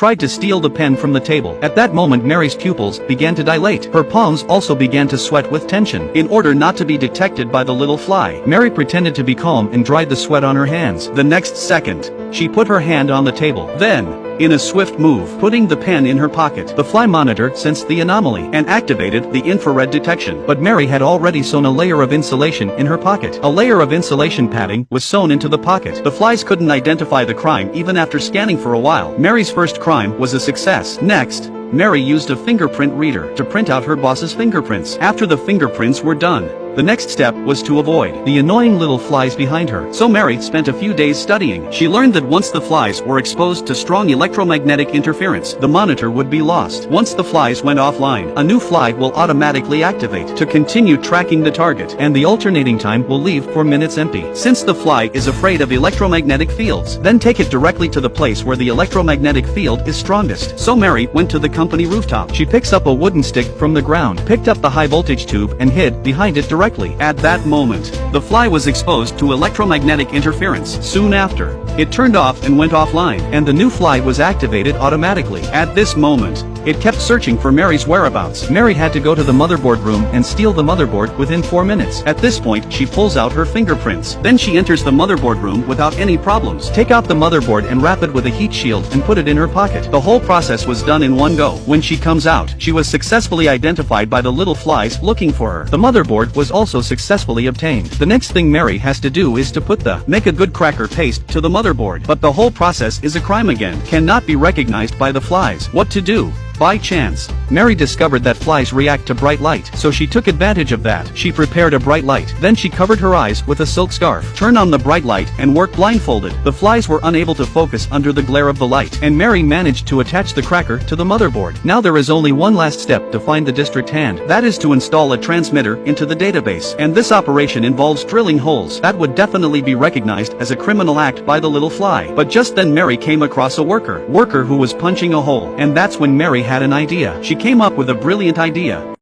tried to steal the pen from the table. At that moment Mary's pupils began to dilate. Her palms also began to sweat with tension. In order not to be detected by the little fly, Mary pretended to be calm and dried the sweat on her hands. The next second, she put her hand on the table. Then, in a swift move, putting the pen in her pocket, the fly monitor sensed the anomaly and activated the infrared detection. But Mary had already sewn a layer of insulation in her pocket. A layer of insulation padding was sewn into the pocket. The flies couldn't identify the crime even after scanning for a while. Mary's first crime was a success. Next, Mary used a fingerprint reader to print out her boss's fingerprints. After the fingerprints were done, the next step was to avoid the annoying little flies behind her. So Mary spent a few days studying. She learned that once the flies were exposed to strong electromagnetic interference, the monitor would be lost. Once the flies went offline, a new fly will automatically activate to continue tracking the target, and the alternating time will leave for minutes empty. Since the fly is afraid of electromagnetic fields, then take it directly to the place where the electromagnetic field is strongest. So Mary went to the company rooftop. She picks up a wooden stick from the ground, picked up the high voltage tube and hid behind it directly. At that moment, the fly was exposed to electromagnetic interference. Soon after, it turned off and went offline, and the new fly was activated automatically. At this moment, it kept searching for Mary's whereabouts. Mary had to go to the motherboard room and steal the motherboard within 4 minutes. At this point, she pulls out her fingerprints. Then she enters the motherboard room without any problems. Take out the motherboard and wrap it with a heat shield and put it in her pocket. The whole process was done in one go. When she comes out, she was successfully identified by the little flies looking for her. The motherboard was also successfully obtained. The next thing Mary has to do is to put the make a good cracker paste to the motherboard. But the whole process is a crime again. Cannot be recognized by the flies. What to do? By chance, Mary discovered that flies react to bright light, so she took advantage of that. She prepared a bright light. Then she covered her eyes with a silk scarf. Turn on the bright light and work blindfolded. The flies were unable to focus under the glare of the light, and Mary managed to attach the cracker to the motherboard. Now there is only one last step to find the district hand. That is to install a transmitter into the database. And this operation involves drilling holes. That would definitely be recognized as a criminal act by the little fly. But just then Mary came across a worker who was punching a hole. And that's when Mary had an idea. She came up with a brilliant idea.